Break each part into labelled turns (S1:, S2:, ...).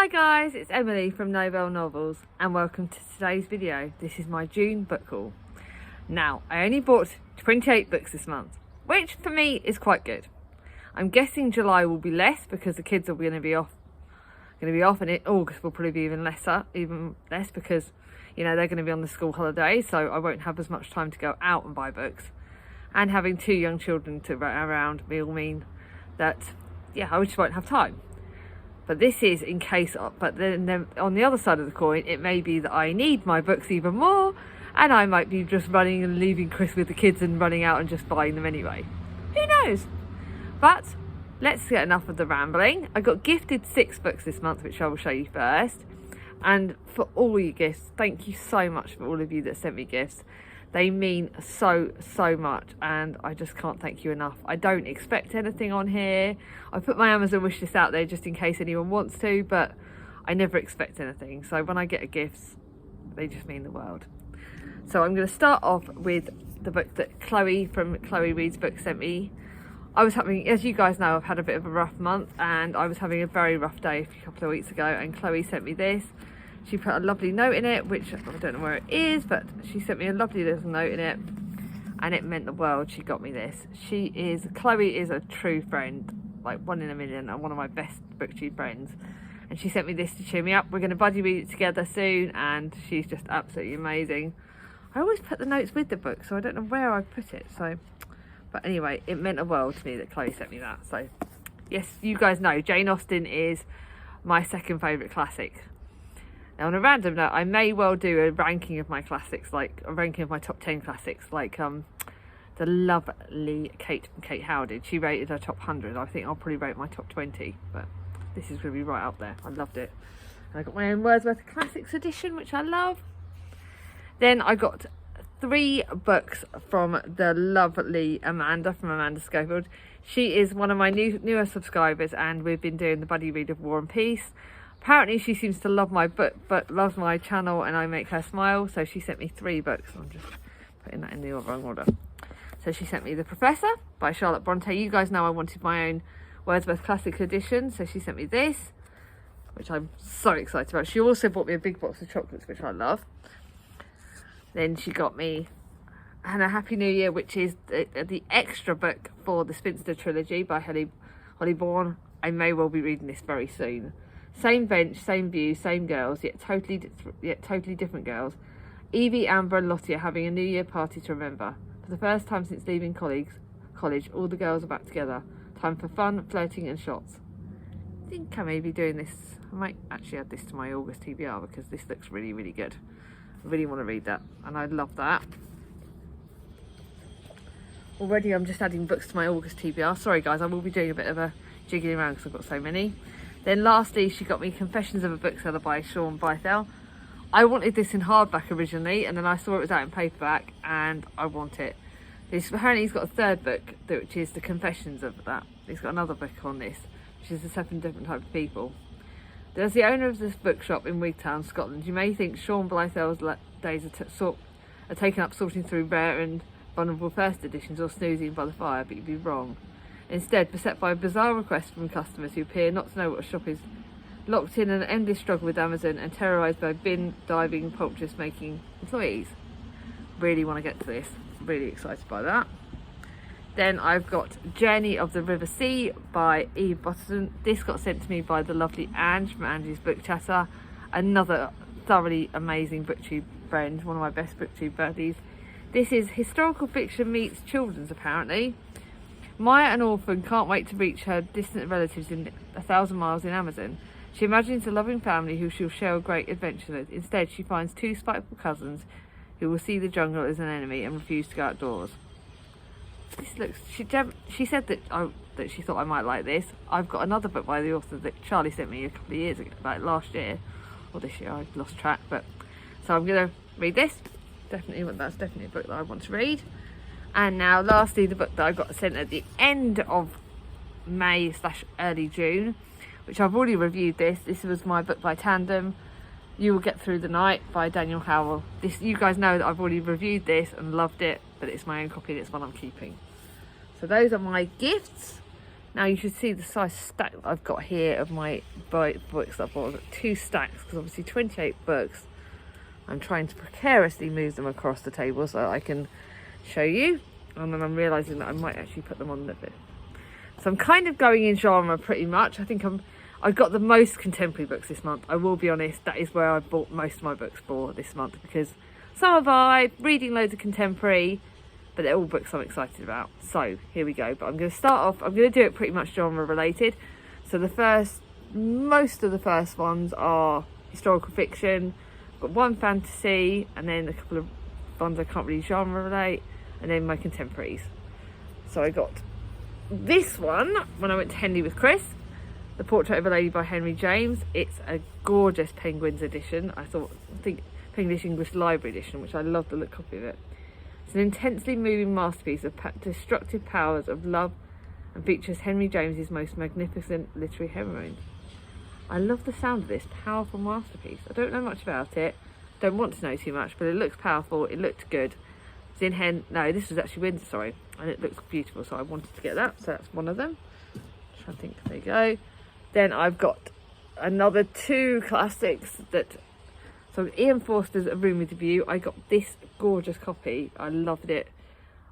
S1: Hi guys, it's Emily from Novel Novels and welcome to today's video. This is my June book haul. Now, I only bought 28 books this month, which for me is quite good. I'm guessing July will be less because the kids are going to be off and August will probably be even less because, you know, they're going to be on the school holidays, so I won't have as much time to go out and buy books. And having two young children to run around will mean that, yeah, I just won't have time. But this is in case of, but then on the other side of the coin, it may be that I need my books even more and I might be just running and leaving Chris with the kids and running out and just buying them anyway. Who knows? But let's get enough of the rambling. I got gifted 6 books this month, which I will show you first. And for all your gifts, thank you so much for all of you that sent me gifts. They mean so much and I just can't thank you enough. I don't expect anything on here. I put my Amazon wishlist out there just in case anyone wants to, but I never expect anything. So when I get gifts, they just mean the world. So I'm going to start off with the book that Chloe from Tracy Reeves book sent me. I was having, as you guys know, I've had a bit of a rough month and I was having a very rough day a couple of weeks ago, and Chloe sent me this. She put a lovely note in it, which I don't know where it is, but she sent me a lovely little note in it and it meant the world. She got me this. Chloe is a true friend, like 1 in a million, and one of my best booktube friends. And she sent me this to cheer me up. We're going to buddy read it together soon and she's just absolutely amazing. I always put the notes with the book, so I don't know where I put it. But anyway, it meant the world to me that Chloe sent me that. So yes, you guys know Jane Austen is my second favourite classic. Now, on a random note, I may well do a ranking of my classics, like a ranking of my top 10 classics, like the lovely Kate from Kate Howe did. She rated her top 100. I think I'll probably rate my top 20, but this is going to be right up there. I loved it. And I got my own Wordsworth Classics edition, which I love. Then I got 3 books from the lovely Amanda from Amanda Schofield. She is one of my newer subscribers and we've been doing the buddy read of War and Peace. Apparently she seems to love my book but loves my channel and I make her smile, so she sent me 3 books. I'm just putting that in the wrong order. So she sent me The Professor by Charlotte Bronte. You guys know I wanted my own Wordsworth Classic edition, so she sent me this, which I'm so excited about. She also bought me a big box of chocolates, which I love. Then she got me And a Happy New Year, which is the extra book for the Spinster trilogy by Holly Bourne. I may well be reading this very soon. Same bench, same view, same girls, yet totally different girls. Evie, Amber and Lottie are having a New Year party to remember. For the first time since leaving college, all the girls are back together. Time for fun, flirting and shots. I think I may be doing this. I might actually add this to my August TBR because this looks really good. I really want to read that and I love that. Already I'm just adding books to my August TBR. Sorry guys, I will be doing a bit of a jiggling around because I've got so many. Then lastly, she got me Confessions of a Bookseller by Sean Bythell. I wanted this in hardback originally and then I saw it was out in paperback and I want it. Apparently he's got a 3rd book, which is the Confessions of that. He's got another book on this, which is the 7 different types of people. As the owner of this bookshop in Wigtown, Scotland, you may think Sean Bythell's days are taken up sorting through rare and vulnerable first editions or snoozing by the fire, but you'd be wrong. Instead, beset by bizarre requests from customers who appear not to know what a shop is, locked in an endless struggle with Amazon and terrorised by bin diving poultice making employees. Really want to get to this. Really excited by that. Then I've got Journey of the River Sea by Eve Bottom. This got sent to me by the lovely Ange from Angie's Book Chatter. Another thoroughly amazing booktube friend, one of my best booktube buddies. This is historical fiction meets children's apparently. Maya, an orphan, can't wait to reach her distant relatives in 1,000 miles in Amazon. She imagines a loving family who she'll share a great adventure with. Instead, she finds 2 spiteful cousins who will see the jungle as an enemy and refuse to go outdoors. This looks. She said that she thought I might like this. I've got another book by the author that Charlie sent me a couple of years ago, like last year or this year. I've lost track, but so I'm gonna read this. That's definitely a book that I want to read. And now, lastly, the book that I got sent at the end of May / early June, which I've already reviewed. This was my book by Tandem. You Will Get Through the Night by Daniel Howell. You guys know that I've already reviewed this and loved it, but it's my own copy and it's one I'm keeping. So those are my gifts. Now you should see the size stack that I've got here of my books that I bought. I've got 2 stacks because obviously 28 books. I'm trying to precariously move them across the table so I can show you. And then I'm realising that I might actually put them on the bit. So I'm kind of going in genre pretty much. I think I've got the most contemporary books this month. I will be honest, that is where I bought most of my books for this month, because summer vibe, reading loads of contemporary, but they're all books I'm excited about. So here we go. But I'm going to start off, I'm going to do it pretty much genre related. So most of the first ones are historical fiction. I've got 1 fantasy, and then a couple of ones I can't really genre relate, and then my contemporaries. So I got this one when I went to Henley with Chris, The Portrait of a Lady by Henry James. It's a gorgeous Penguins edition. I think Penguin English Library edition, which I love the look copy of it. It's an intensely moving masterpiece of destructive powers of love and features Henry James's most magnificent literary heroine. I love the sound of this powerful masterpiece. I don't know much about it, don't want to know too much, but it looks powerful, it looked good. It's in this was actually Windsor, sorry, and it looks beautiful, so I wanted to get that, so that's one of them. I think, there you go. Then I've got another 2 classics so Ian Forster's A Room with a View. I got this gorgeous copy. I loved it.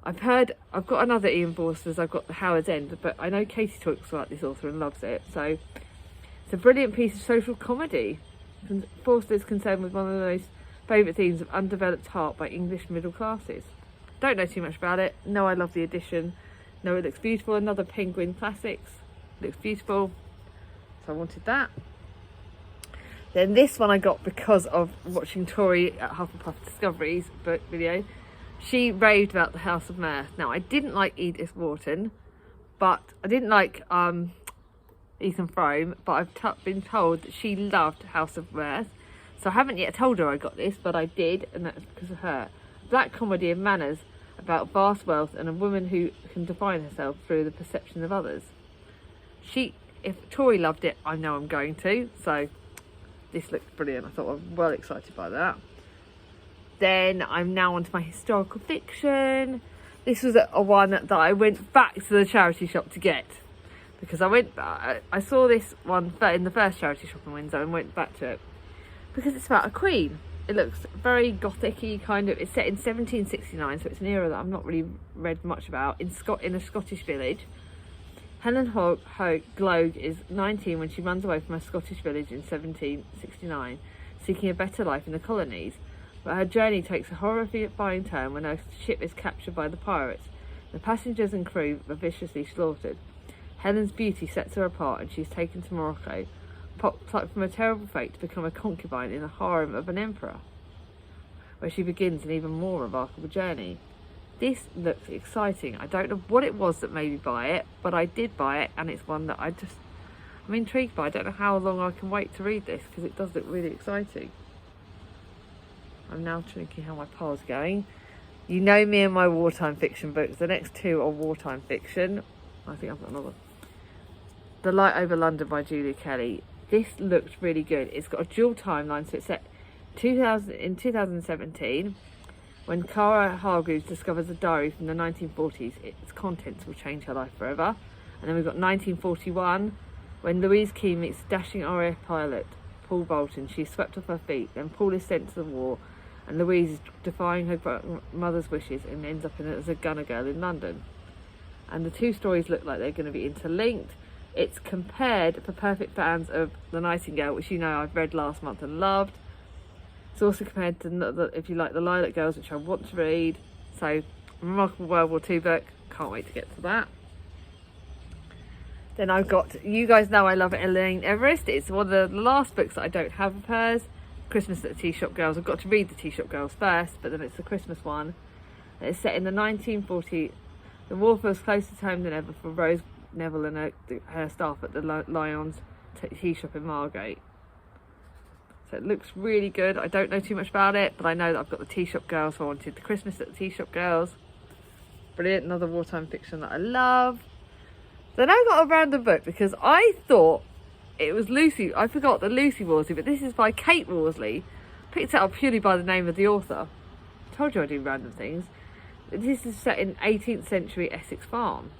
S1: I've got another Ian Forster's. I've got The Howard's End, but I know Katie talks about this author and loves it. So it's a brilliant piece of social comedy. Forster is concerned with one of the most favourite themes of undeveloped heart by English middle classes. Don't know too much about it. No, I love the edition. No, it looks beautiful. Another Penguin Classics. Looks beautiful. So I wanted that. Then this one I got because of watching Tori at Hufflepuff Discoveries book video. She raved about The House of Mirth. Now, I didn't like Edith Wharton, but I didn't like Ethan Frome, but I've been told that she loved House of Mirth. So I haven't yet told her I got this, but I did, and that's because of her. Black comedy of manners about vast wealth and a woman who can define herself through the perception of others. If Tori loved it, I know I'm going to, so this looks brilliant. I thought I was well excited by that. Then I'm now onto my historical fiction. This was a one that I went back to the charity shop to get, because I saw this one in the first charity shop in Windsor and went back to it because it's about a queen. It looks very gothic-y kind of. It's set in 1769, so it's an era that I've not really read much about, in a Scottish village. Helen Hope Gloag is 19 when she runs away from her Scottish village in 1769, seeking a better life in the colonies. But her journey takes a horrifying turn when her ship is captured by the pirates. The passengers and crew are viciously slaughtered. Helen's beauty sets her apart, and she's taken to Morocco, plucked from a terrible fate to become a concubine in the harem of an emperor, where she begins an even more remarkable journey. This looks exciting. I don't know what it was that made me buy it, but I did buy it, and it's one that I'm intrigued by. I don't know how long I can wait to read this, because it does look really exciting. I'm now thinking how my pile's going. You know me and my wartime fiction books. The next 2 are wartime fiction. I think I've got another. The Light Over London by Julia Kelly. This looks really good. It's got a dual timeline, so it's set in 2017. When Cara Hargreaves discovers a diary from the 1940s, its contents will change her life forever. And then we've got 1941, when Louise Keane meets dashing RAF pilot Paul Bolton. She's swept off her feet. Then Paul is sent to the war, and Louise is defying her mother's wishes and ends up as a gunner girl in London. And the 2 stories look like they're going to be interlinked. It's compared for perfect fans of The Nightingale, which you know I've read last month and loved. It's also compared to, if you like, The Lilac Girls, which I want to read. So, a remarkable World War II book. Can't wait to get to that. Then I've got, you guys know I love Elaine Everest. It's one of the last books that I don't have of hers. Christmas at the Tea Shop Girls. I've got to read the Tea Shop Girls first, but then it's the Christmas one. It's set in the 1940s. The war feels closer to home than ever for Rose Neville and her staff at the Lyons Tea Shop in Margate. So it looks really good. I don't know too much about it, but I know that I've got the Tea Shop Girls, so I wanted the Christmas at the Tea Shop Girls. Brilliant, another wartime fiction that I love. Then I got a random book because I thought it was Lucy. I forgot that Lucy Worsley, but this is by Kate Worsley. Picked it up purely by the name of the author. I told you I do random things. This is set in 18th century Essex farm.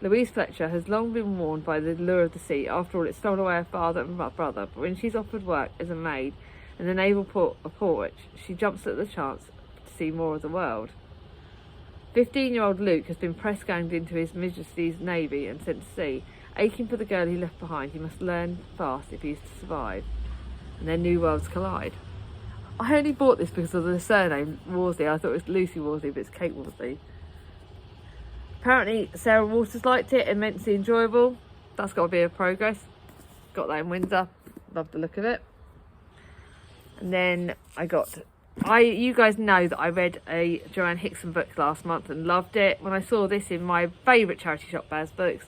S1: Louise Fletcher has long been warned by the lure of the sea. After all, it stole away her father and brother. But when she's offered work as a maid in the naval port of Portwich, she jumps at the chance to see more of the world. 15-year-old Luke has been press-ganged into His Majesty's Navy and sent to sea. Aching for the girl he left behind, he must learn fast if he is to survive. And then new worlds collide. I only bought this because of the surname Worsley. I thought it was Lucy Worsley, but it's Kate Worsley. Apparently Sarah Waters liked it, immensely enjoyable. That's got to be a progress. Got that in Windsor. Love the look of it. And then you guys know that I read a Joan Hickson book last month and loved it. When I saw this in my favourite charity shop, Baz Books,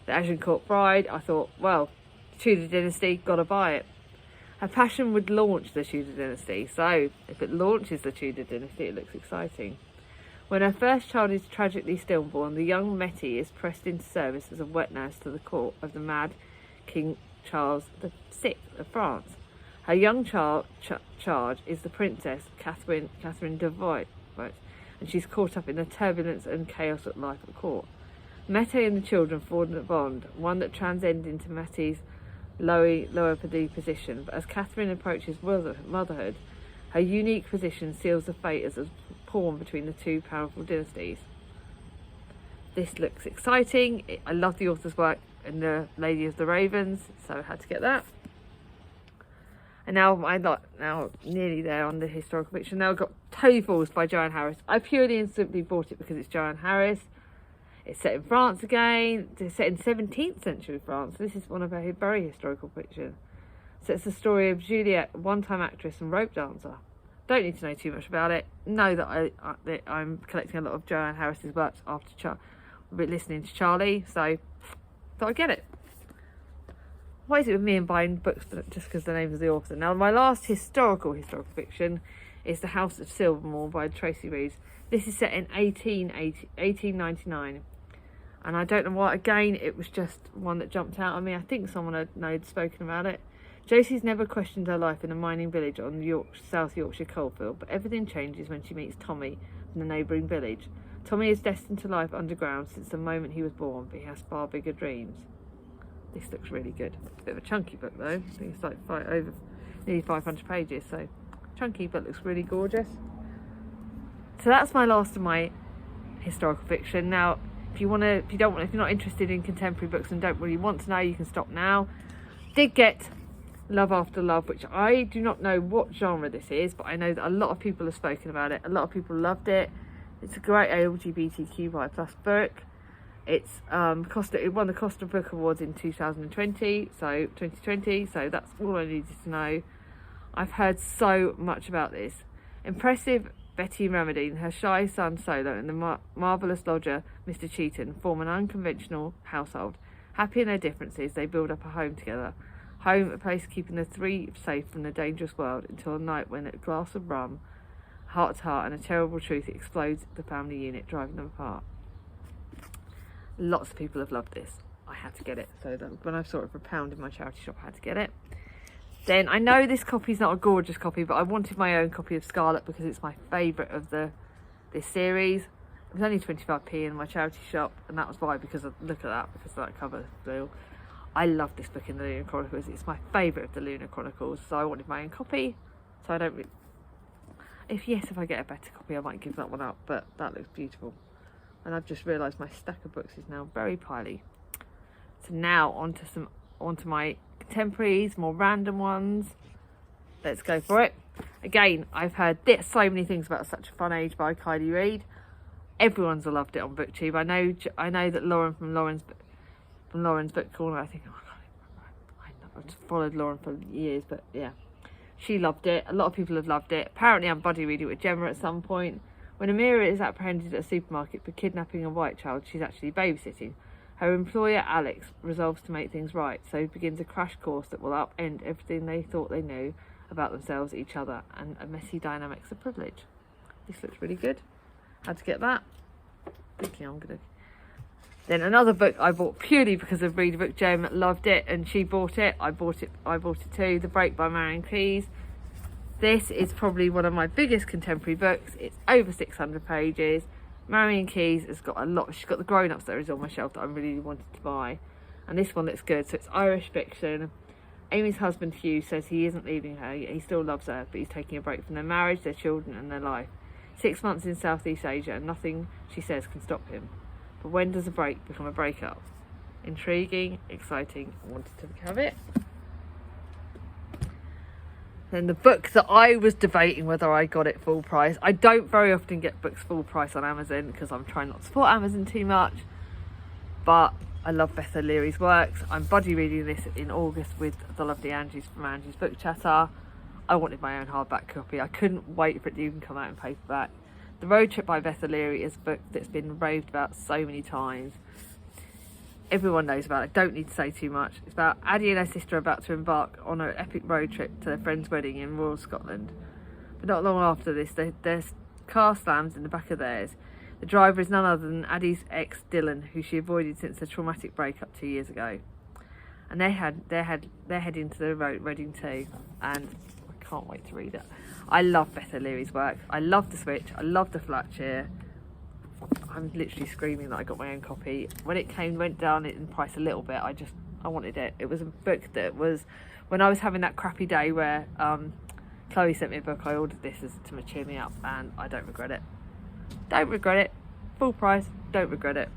S1: The Agincourt Bride, I thought, well, Tudor Dynasty, gotta buy it. Her passion would launch the Tudor Dynasty, so if it launches the Tudor Dynasty, it looks exciting. When her first child is tragically stillborn, the young Mettie is pressed into service as a wet nurse to the court of the mad King Charles VI of France. Her young charge is the Princess Catherine Devon, and she's caught up in the turbulence and chaos of life at court. Mettie and the children form a bond, one that transcends into Mettie's lower position, but as Catherine approaches motherhood, her unique position seals the fate as a pawn between the two powerful dynasties. This looks exciting. I love the author's work in The Lady of the Ravens, so I had to get that. And now nearly there on the historical fiction. Now I've got Toby Falls by Joan Harris. I purely and simply bought it because it's Joan Harris. It's set in France again. It's set in 17th century France. This is one of her very historical fiction. So it's the story of Juliet, a one-time actress and rope dancer. Don't need to know too much about it. Know that I'm collecting a lot of Joan Harris's works after listening to Charlie, so thought I'd get it. What is it with me and buying books just because the name of the author? Now, my last historical fiction is The House of Silvermore by Tracy Reeves. This is set in 1899. And I don't know why, again, it was just one that jumped out at me. I think someone had spoken about it. Josie's never questioned her life in a mining village on the South Yorkshire coalfield, but everything changes when she meets Tommy from the neighbouring village. Tommy is destined to life underground since the moment he was born, but he has far bigger dreams. This looks really good. It's a bit of a chunky book though. I think it's like nearly 500 pages, so chunky, but looks really gorgeous. So that's my last of my historical fiction. Now, if you're not interested in contemporary books and don't really want to know, you can stop now. Did get Love After Love, which I do not know what genre this is, but I know that a lot of people have spoken about it. A lot of people loved it. It's a great LGBTQI+ book. It won the Costa Book Awards in 2020, so that's all I needed to know. I've heard so much about this. Impressive Betty Ramadine, her shy son Solo, and the marvellous lodger Mr. Cheaton form an unconventional household. Happy in their differences, they build up a home together. Home, a place keeping the three safe from the dangerous world until a night when a glass of rum, heart to heart, and a terrible truth explodes the family unit, driving them apart. Lots of people have loved this. I had to get it. So that when I saw it for £1 in my charity shop, I had to get it. Then I know this copy's not a gorgeous copy, but I wanted my own copy of Scarlet because it's my favourite of this series. It was only 25p in my charity shop, and that was why, because of that cover deal. I love this book in the Lunar Chronicles. It's my favourite of the Lunar Chronicles, so I wanted my own copy. So I don't if I get a better copy, I might give that one up, but that looks beautiful. And I've just realised my stack of books is now very piley. So now onto my contemporaries, more random ones. Let's go for it. Again, I've heard so many things about Such a Fun Age by Kylie Reid. Everyone's loved it on BookTube. I know that Lauren from Lauren's Book Corner, I I've followed Lauren for years, but yeah, she loved it. A lot of people have loved it. Apparently I'm buddy reading with Gemma at some point. When Amira is apprehended at a supermarket for kidnapping a white child she's actually babysitting, her employer Alex resolves to make things right, so begins a crash course that will upend everything they thought they knew about themselves, each other, and a messy dynamics of privilege. This looks really good. Had to get that. Thinking I'm gonna. Then another book I bought purely because of Read a Book. Jem loved it and she bought it. I bought it too. The Break by Marion Keyes. This is probably one of my biggest contemporary books. It's over 600 pages. Marion Keyes has got a lot. She's got the grown-ups that is on my shelf that I really wanted to buy. And this one looks good. So it's Irish fiction. Amy's husband Hugh says he isn't leaving her. He still loves her, but he's taking a break from their marriage, their children and their life. 6 months in Southeast Asia and nothing, she says, can stop him. But when does a break become a breakup? Intriguing, exciting. I wanted to have it. Then the book that I was debating whether I got it full price. I don't very often get books full price on Amazon because I'm trying not to support Amazon too much. But I love Beth O'Leary's works. I'm buddy reading this in August with the lovely Angie's from Angie's Book Chatter. I wanted my own hardback copy. I couldn't wait for it to even come out in paperback. The Road Trip by Beth O'Leary is a book that's been raved about so many times. Everyone knows about it. Don't need to say too much. It's about Addie and her sister about to embark on an epic road trip to their friend's wedding in rural Scotland. But not long after this, their car slams in the back of theirs. The driver is none other than Addie's ex, Dylan, who she avoided since a traumatic breakup 2 years ago. And they're heading to the wedding too. And I can't wait to read it. I love Beth O'Leary's work. I love the Switch. I love the flat chair. I'm literally screaming that I got my own copy. When it went down in price a little bit, I wanted it. It was a book that was, when I was having that crappy day where Chloe sent me a book, I ordered this to cheer me up, and I don't regret it. Don't regret it. Full price, don't regret it.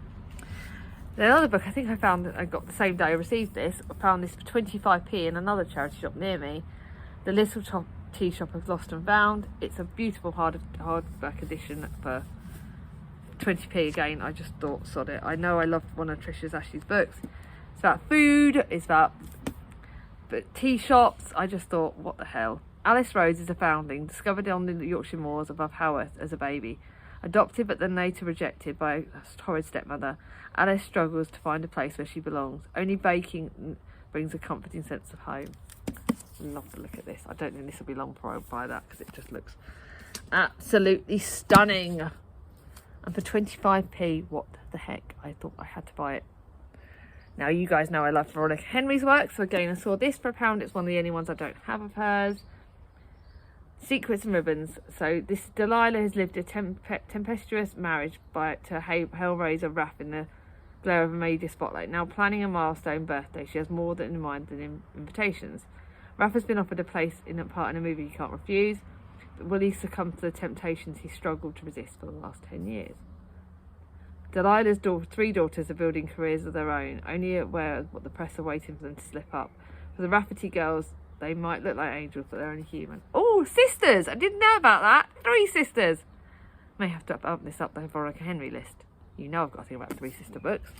S1: The other book I think I got the same day I received this. I found this for 25p in another charity shop near me. The Little Tea Shop of Lost and Found. It's a beautiful hardback edition for 20p again. I just thought, sod it. I know I love one of Trisha's Ashley's books. It's about food, it's about tea shops. I just thought, what the hell. Alice Rose is a foundling, discovered on the Yorkshire moors above Haworth as a baby. Adopted but then later rejected by a horrid stepmother, Alice struggles to find a place where she belongs. Only baking brings a comforting sense of home. I love the look at this. I don't think this will be long before I buy that because it just looks absolutely stunning. And for 25p, what the heck? I thought I had to buy it. Now, you guys know I love Veronica Henry's work, so again, I saw this for £1. It's one of the only ones I don't have of hers. Secrets and Ribbons. So this Delilah has lived a tempestuous marriage to Hellraiser Raph in the glare of a media spotlight. Now planning a milestone birthday, she has more in mind than invitations. Raph has been offered a place in a part in a movie he can't refuse, but will he succumb to the temptations he struggled to resist for the last 10 years? Delilah's 3 daughters are building careers of their own, only aware of what the press are waiting for them to slip up. For the Rafferty girls, they might look like angels, but they're only human. Oh, sisters! I didn't know about that. 3 sisters. May have to up this up the Veronica Henry list. You know I've got to think about 3 sister books.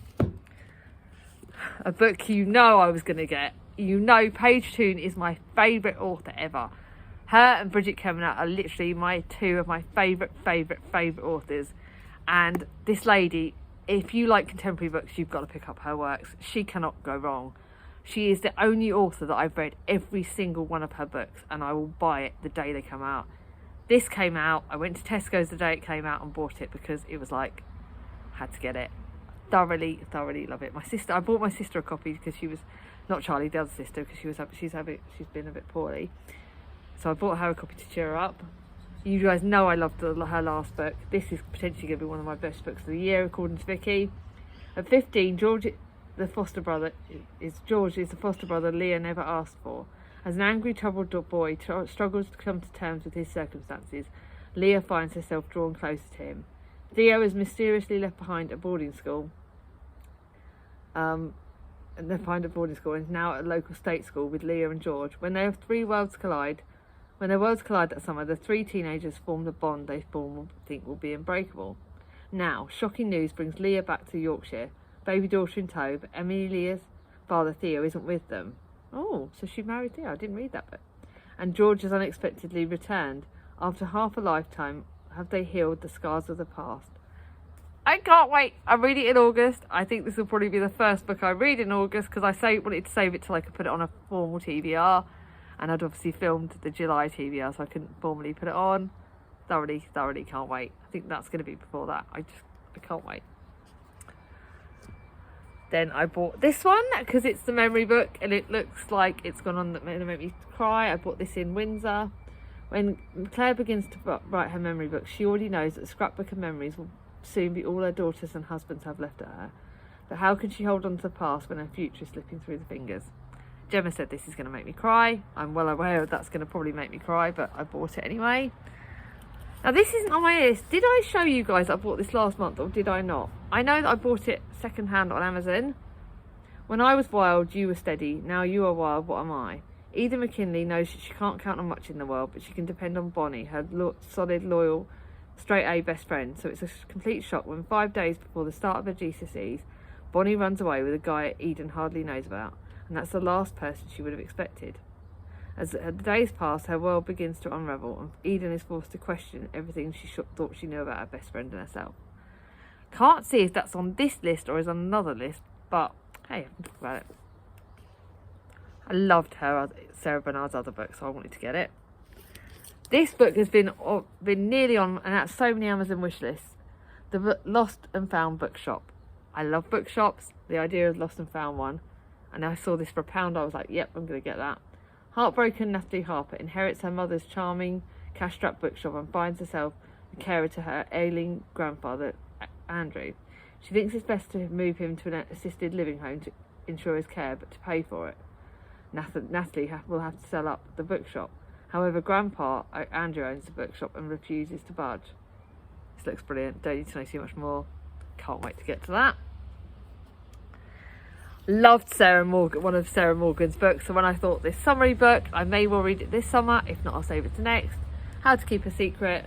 S1: A book you know I was going to get. You know Paige Toon is my favourite author ever. Her and Bridget Kemenat are literally my 2 of my favourite authors. And this lady, if you like contemporary books, you've got to pick up her works. She cannot go wrong. She is the only author that I've read every single one of her books, and I will buy it the day they come out. This came out, I went to Tesco's the day it came out and bought it because it was like, had to get it. Thoroughly love it. I bought my sister a copy because she was, not Charlie, the other sister, because she's been a bit poorly. So I bought her a copy to cheer her up. You guys know I loved her last book. This is potentially going to be one of my best books of the year, according to Vicky. At 15, George is the foster brother Leah never asked for. As an angry, troubled boy struggles to come to terms with his circumstances, Leah finds herself drawn closer to him. Theo is mysteriously left behind at boarding school. And is now at a local state school with Leah and George. When their worlds collide that summer, the 3 teenagers form the bond they think will be unbreakable. Now, shocking news brings Leah back to Yorkshire, baby daughter in tow, but Amelia's father Theo isn't with them. Oh, so she married Theo. I didn't read that bit. And George has unexpectedly returned. After half a lifetime, have they healed the scars of the past? I can't wait. I read it in August. I think this will probably be the first book I read in August because I wanted to save it till I could put it on a formal TBR. And I'd obviously filmed the July TBR, so I couldn't formally put it on. Thoroughly can't wait. I think that's going to be before that. I can't wait. Then I bought this one because it's the memory book and it looks like it's gone on to make me cry. I bought this in Windsor. When Claire begins to write her memory book, she already knows that the scrapbook of memories will soon be all her daughters and husbands have left at her. But how can she hold on to the past when her future is slipping through the fingers? Gemma said this is going to make me cry. I'm well aware that's going to probably make me cry, but I bought it anyway. Now this isn't on my list. Did I show you guys I bought this last month, or did I not? I know that I bought it second hand on Amazon. When I was wild, you were steady. Now you are wild, what am I? Edie McKinley knows that she can't count on much in the world, but she can depend on Bonnie, her solid, loyal, straight-A best friend. So it's a complete shock when 5 days before the start of her GCSEs, Bonnie runs away with a guy Eden hardly knows about. And that's the last person she would have expected. As the days pass, her world begins to unravel, and Eden is forced to question everything she thought she knew about her best friend and herself. Can't see if that's on this list or is on another list, but hey, I can talk about it. I loved Sarah Bernard's other book, so I wanted to get it. This book has been nearly on and at so many Amazon wish lists. The Lost and Found Bookshop. I love bookshops. The idea of Lost and Found one. And I saw this for £1. I was like, yep, I'm going to get that. Heartbroken Natalie Harper inherits her mother's charming, cash-strapped bookshop and finds herself a carer to her ailing grandfather, Andrew. She thinks it's best to move him to an assisted living home to ensure his care, but to pay for it, Natalie will have to sell up the bookshop. However, Grandpa, Andrew, owns the bookshop and refuses to budge. This looks brilliant. Don't need to know too much more. Can't wait to get to that. Loved Sarah Morgan, one of Sarah Morgan's books, so when I thought this summary book, I may well read it this summer. If not, I'll save it to next. How to Keep a Secret.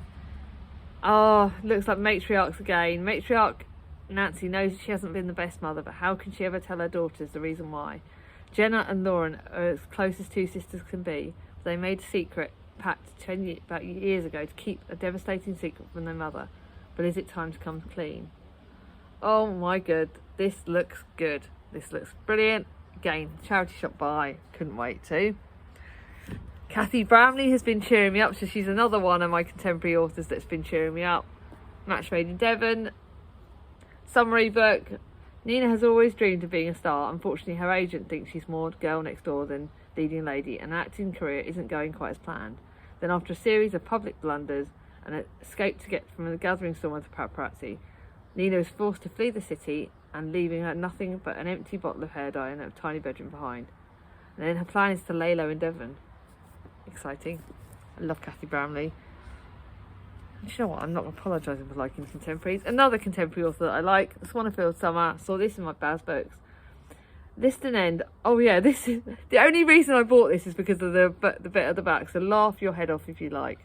S1: Oh, looks like matriarchs again. Matriarch Nancy knows she hasn't been the best mother, but how can she ever tell her daughters the reason why? Jenna and Lauren are as close as two sisters can be. They made a secret pact about years ago to keep a devastating secret from their mother. But is it time to come clean? Oh my god, this looks good. This looks brilliant. Again, charity shop buy. Couldn't wait to. Kathy Bramley has been cheering me up, so she's another one of my contemporary authors that's been cheering me up. Match Made in Devon. Summary book. Nina has always dreamed of being a star. Unfortunately, her agent thinks she's more girl next door than leading lady, and her acting career isn't going quite as planned. Then after a series of public blunders and an escape to get from the gathering storm of the paparazzi, Nina is forced to flee the city and leaving her nothing but an empty bottle of hair dye and a tiny bedroom behind. And then her plan is to lay low in Devon. Exciting. I love Kathy Bramley. You know what, I'm not apologising for liking contemporaries. Another contemporary author that I like, Swanfield Summer. Saw this in my Baz books. List and End. Oh yeah, this is the only reason I bought this is because of the bit at the back. So laugh your head off if you like.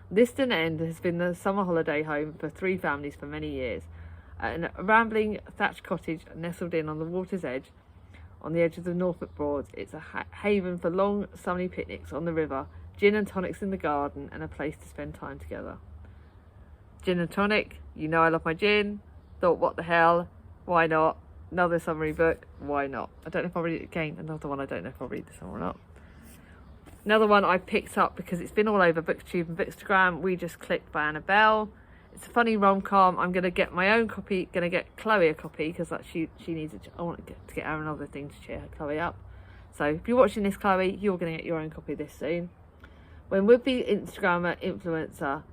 S1: List and End has been the summer holiday home for 3 families for many years. A rambling thatched cottage nestled in on the water's edge, on the edge of the Norfolk Broads. It's a haven for long, sunny picnics on the river, gin and tonics in the garden, and a place to spend time together. Gin and tonic, you know I love my gin. Thought, what the hell? Why not? Another summary book, why not? I don't know if I'll read it again. Another one, I don't know if I'll read this one or not. Another one I picked up because it's been all over BookTube and Bookstagram. We Just Clicked by Annabelle. It's a funny rom-com. I'm going to get my own copy. Going to get Chloe a copy because she needs it. I want to get her another thing to cheer Chloe up. So if you're watching this, Chloe, you're going to get your own copy of this soon. When would-be Instagrammer influencer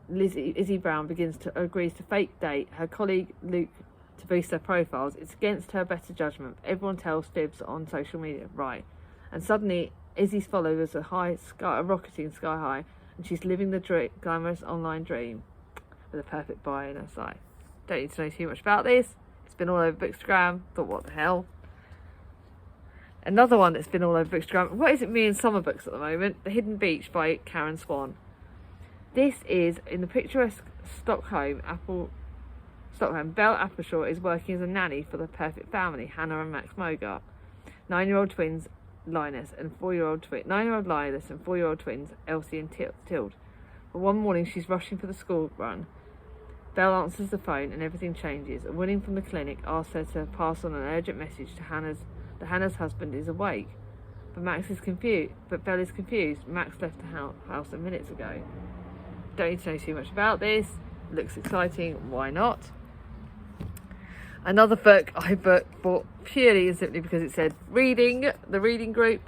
S1: Izzy Brown agrees to fake date her colleague Luke to boost their profiles, it's against her better judgment. Everyone tells fibs on social media, right? And suddenly, Izzy's followers are rocketing sky high, and she's living the glamorous online dream with a perfect bio in her sight. Don't need to know too much about this. It's been all over Bookstagram. Thought, what the hell? Another one that's been all over Bookstagram. What is it me in summer books at the moment? The Hidden Beach by Karen Swan. This is in the picturesque Stockholm. Belle Appleshaw is working as a nanny for the perfect family, Hannah and Max Mogart. 9-year-old twins Linus and 9-year-old Linus and 4-year-old twins Elsie and Tilde. But one morning she's rushing for the school run. Belle answers the phone and everything changes. A woman from the clinic asks her to pass on an urgent message to Hannah's husband is awake. But Belle is confused. Max left the house a minute ago. Don't need to know too much about this. Looks exciting. Why not? Another book I bought purely and simply because it said reading, the reading group.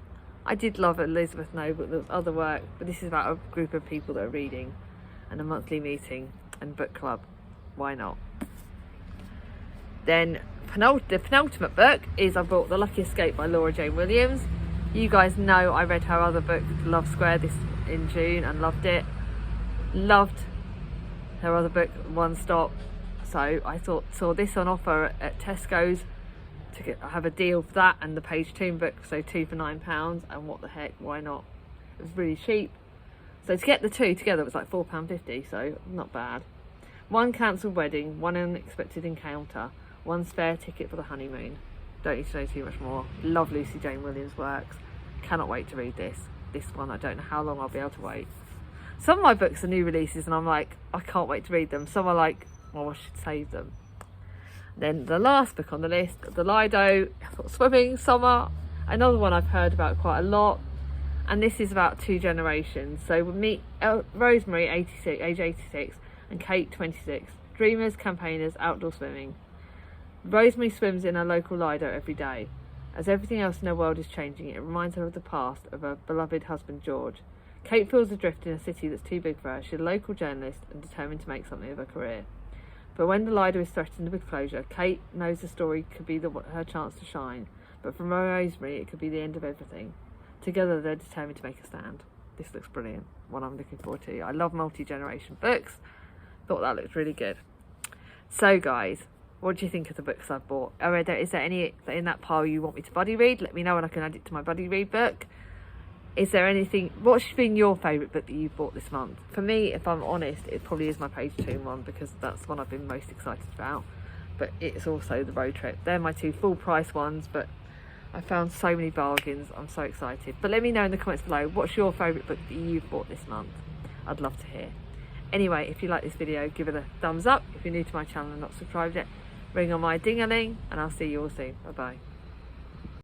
S1: I did love Elizabeth Noble, there was other work, but this is about a group of people that are reading and a monthly meeting and book club. Why not? Then the penultimate book is I bought The Lucky Escape by Laura Jane Williams. You guys know I read her other book, Love Square, this in June and loved it. Loved her other book, One Stop. So I saw this on offer at Tesco's to have a deal for that and the Page Toon book, so 2 for £9, and what the heck, why not? It was really cheap. So to get the two together it was like £4.50, so not bad. One cancelled wedding, one unexpected encounter, one spare ticket for the honeymoon. Don't need to know too much more. Love Lucy Jane Williams' works. Cannot wait to read this. This one, I don't know how long I'll be able to wait. Some of my books are new releases and I'm like, I can't wait to read them. Some are like, oh, I should save them. Then the last book on the list, the Lido, I thought Swimming, Summer. Another one I've heard about quite a lot. And this is about 2 generations. So we meet Rosemary, 86, age 86, and Kate, 26. Dreamers, campaigners, outdoor swimming. Rosemary swims in her local Lido every day. As everything else in her world is changing, it reminds her of the past, of her beloved husband George. Kate feels adrift in a city that's too big for her. She's a local journalist and determined to make something of her career. But when the Lido is threatened with closure, Kate knows the story could be her chance to shine. But for Rosemary, it could be the end of everything. Together, they're determined to make a stand. This looks brilliant. One I'm looking forward to. I love multi-generation books. Thought that looked really good. So, guys, what do you think of the books I've bought? Is there any in that pile you want me to buddy read? Let me know and I can add it to my buddy read book. Is there anything, what's been your favourite book that you've bought this month? For me, if I'm honest, it probably is my Page Toon one because that's the one I've been most excited about. But it's also the Road Trip. They're my 2 full price ones, but I found so many bargains. I'm so excited. But let me know in the comments below, what's your favourite book that you've bought this month? I'd love to hear. Anyway, if you like this video, give it a thumbs up. If you're new to my channel and not subscribed yet, ring on my ding-a-ling, and I'll see you all soon. Bye-bye.